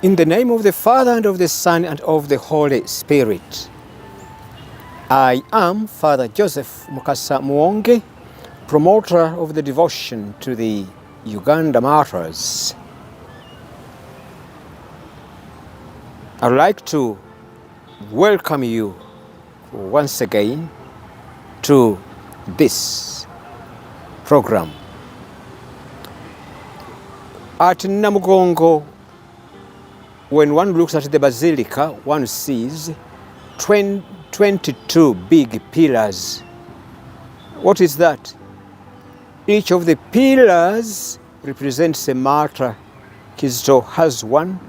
In the name of the Father, and of the Son, and of the Holy Spirit. I am Father Joseph Mukasa Muwonge, promoter of the devotion to the Uganda martyrs. I'd like to welcome you once again to this program. At Namugongo, when one looks at the basilica, one sees 22 big pillars. What is that? Each of the pillars represents a martyr. Kizito has one,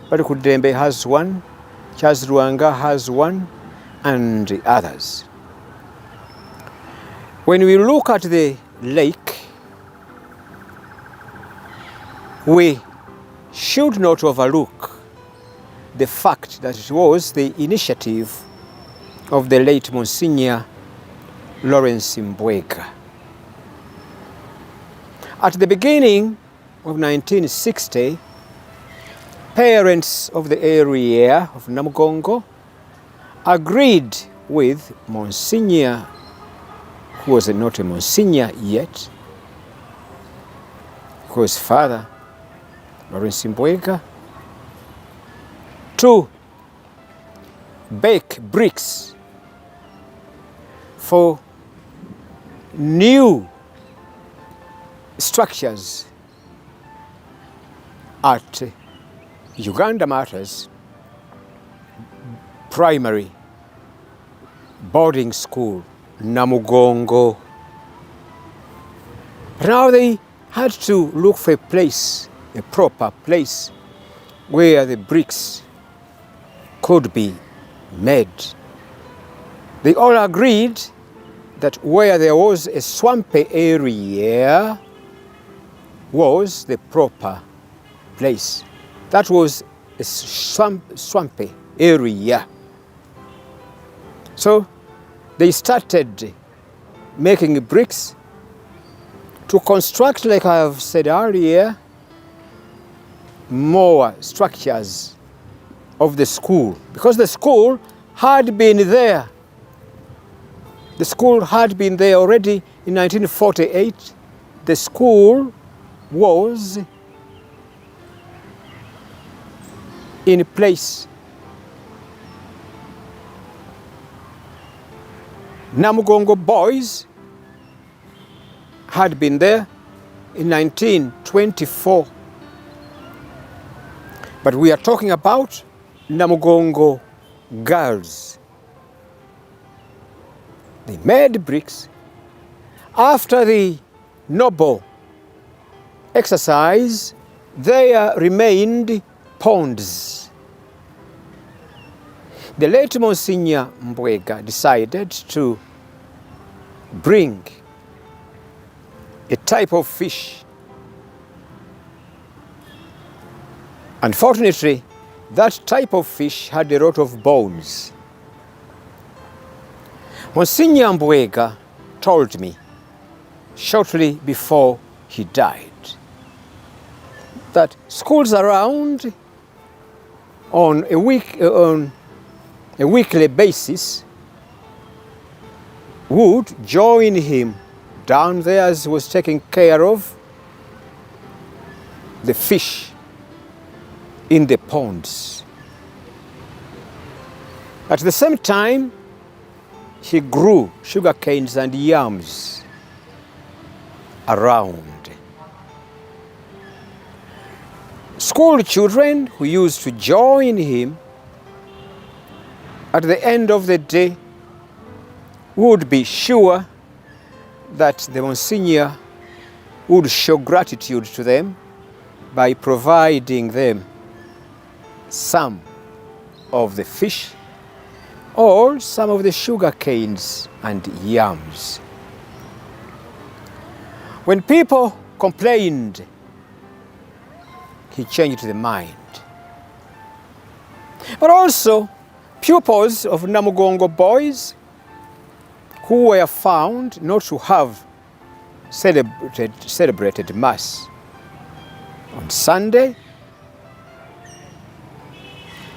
Parikudembe has one, Charles Ruanga has one, and the others. When we look at the lake, we should not overlook the fact that it was the initiative of the late Monsignor Lawrence Mbwega. At the beginning of 1960, parents of the area of Namugongo agreed with Monsignor, who was not a Monsignor yet, who was Father Lawrence Mbwega, to bake bricks for new structures at Uganda Martyrs Primary Boarding School, Namugongo. Now they had to look for a place, a proper place, where the bricks could be made. They all agreed that where there was a swampy area was the proper place. That was a swampy area. So they started making bricks to construct, like I have said earlier, more structures of the school, because the school had been there. The school had been there already in 1948. The school was in place. Namugongo boys had been there in 1924. But we are talking about Namugongo girls. They made bricks. After the noble exercise, there remained ponds. The late Monsignor Mbwega decided to bring a type of fish. Unfortunately, that type of fish had a lot of bones. Monsignor Mbwega told me shortly before he died that schools around on a weekly basis would join him down there as he was taking care of the fish in the ponds. At the same time, he grew sugar canes and yams around. School children who used to join him at the end of the day would be sure that the Monsignor would show gratitude to them by providing them some of the fish or some of the sugar canes and yams. When people complained, he changed the mind. But also, pupils of Namugongo boys who were found not to have celebrated Mass on Sunday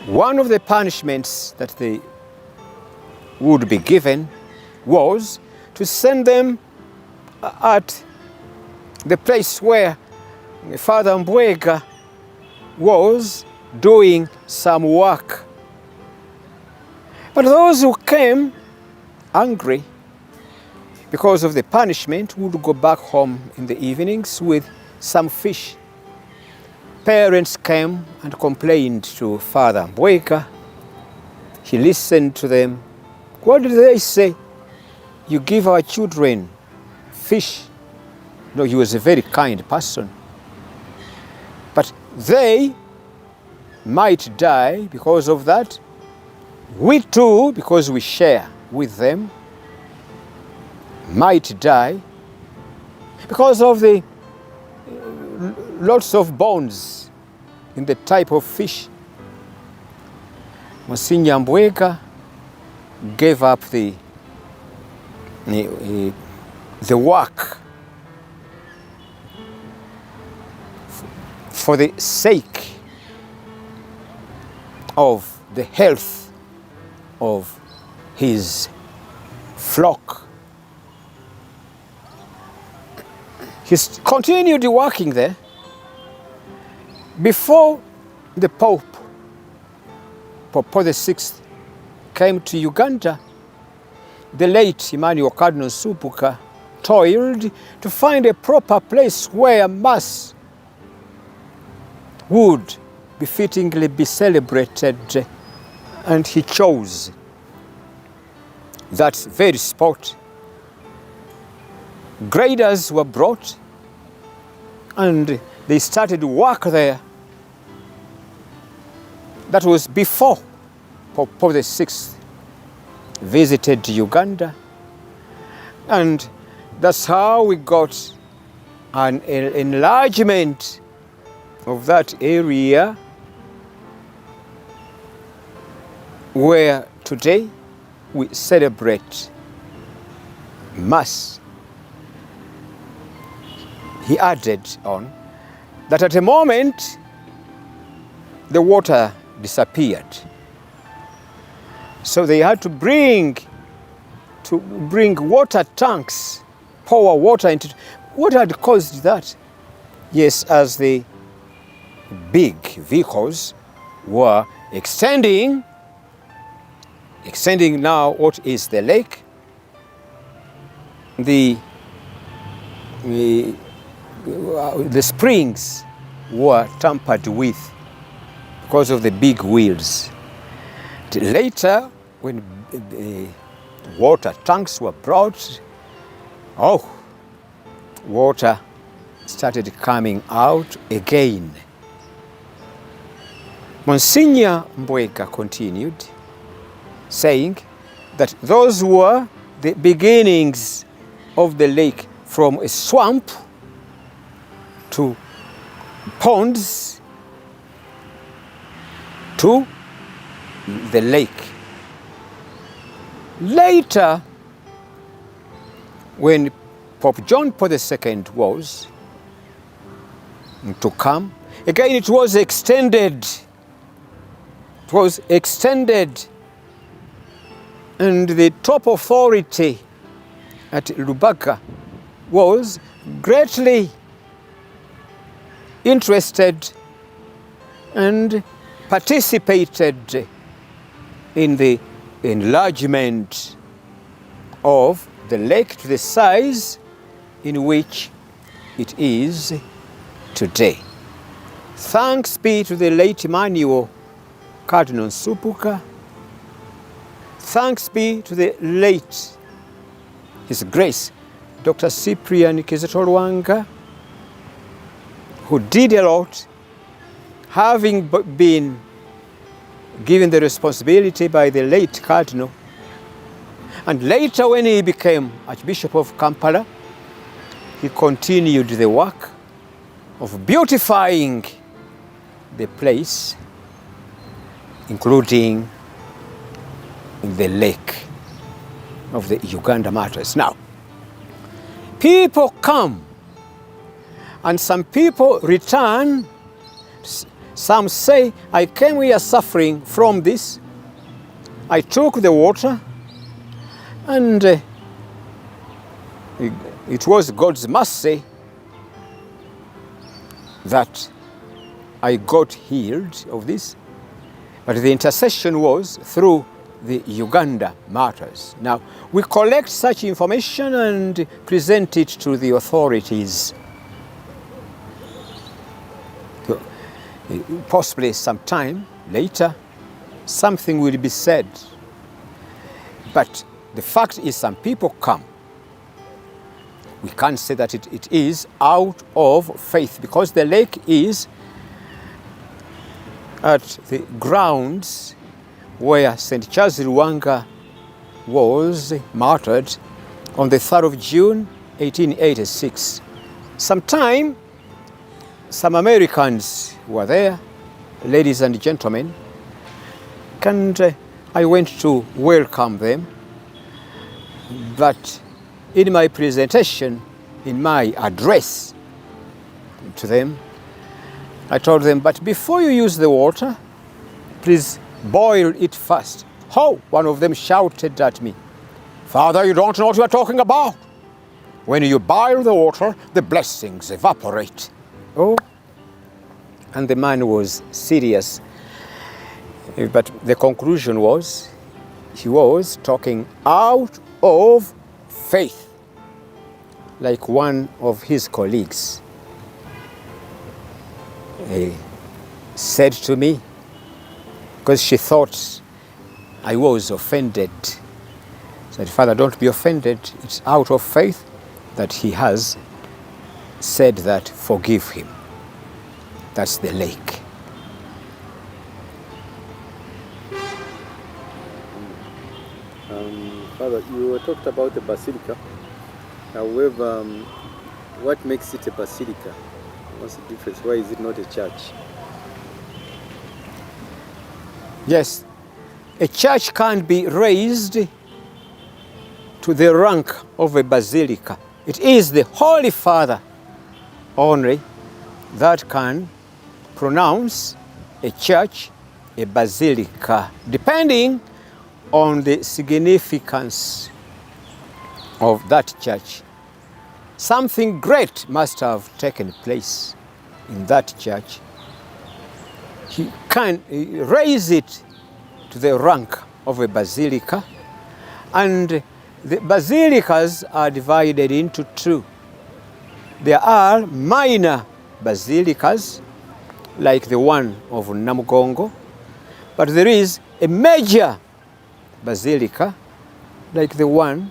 one of the punishments that they would be given was to send them at the place where Father Mbwega was doing some work. But those who came angry because of the punishment would go back home in the evenings with some fish. Parents came and complained to Father Mbwega. He listened to them. What did they say? You give our children fish. No, he was a very kind person. But they might die because of that. We too, because we share with them, might die because of the lots of bones in the type of fish. Monsignor Mbwega gave up the work for the sake of the health of his flock. He continued working there before the Pope Paul VI came to Uganda. The late Emmanuel Cardinal Supuka toiled to find a proper place where Mass would befittingly be celebrated, and he chose that very spot. Graders were brought and they started work there. That was before Pope Paul VI visited Uganda, and that's how we got an enlargement of that area where today we celebrate Mass. He added on that at a moment the water disappeared. So they had to bring water tanks, pour water into. What had caused that? Yes, as the big vehicles were extending now what is the lake, the springs were tampered with because of the big wheels. Later, when the water tanks were brought, water started coming out again. Monsignor Mbwega continued, saying that those were the beginnings of the lake, from a swamp to ponds to the lake. Later, when Pope John Paul II was to come, again it was extended. It was extended, and the top authority at Lubaga was greatly interested and participated in the enlargement of the lake to the size in which it is today. Thanks be to the late Emmanuel Cardinal Supuka. Thanks be to the late His Grace Dr. Cyprian Kizito, who did a lot, having been given the responsibility by the late Cardinal. And later, when he became Archbishop of Kampala, he continued the work of beautifying the place, including the lake of the Uganda Matters. Now, people come and some people return Some say, I came here suffering from this. I took the water, and it was God's mercy that I got healed of this. But the intercession was through the Uganda martyrs. Now, we collect such information and present it to the authorities. Possibly sometime later, something will be said. But the fact is, some people come. We can't say that it is out of faith, because the lake is at the grounds where St. Charles Ruwanga was martyred on the 3rd of June, 1886. Sometime, some Americans were there, ladies and gentlemen, and I went to welcome them. But in my presentation, in my address to them, I told them, but before you use the water, please boil it first. How? One of them shouted at me, Father, you don't know what you are talking about. When you boil the water, the blessings evaporate. Oh, and the man was serious. But the conclusion was, he was talking out of faith, like one of his colleagues said to me, because she thought I was offended. Said, Father, don't be offended. It's out of faith that he has said that, forgive him. That's the lake. Father, you talked about the basilica. However, what makes it a basilica? What's the difference? Why is it not a church? Yes, a church can't be raised to the rank of a basilica. It is the Holy Father only that can pronounce a church a basilica, depending on the significance of that church. Something great must have taken place in that church. He can raise it to the rank of a basilica, and the basilicas are divided into two. There are minor basilicas, like the one of Namugongo, but there is a major basilica, like the one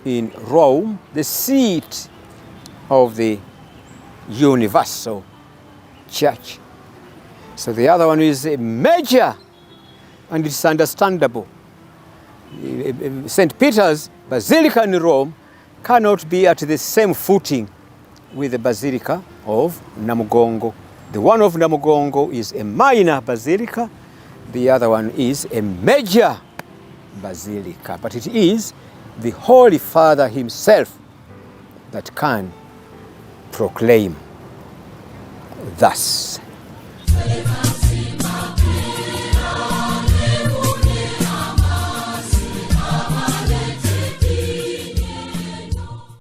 in Rome, the seat of the universal church. So the other one is a major, and it's understandable. St. Peter's Basilica in Rome cannot be at the same footing with the Basilica of Namugongo. The one of Namugongo is a minor basilica, the other one is a major basilica. But it is the Holy Father himself that can proclaim thus.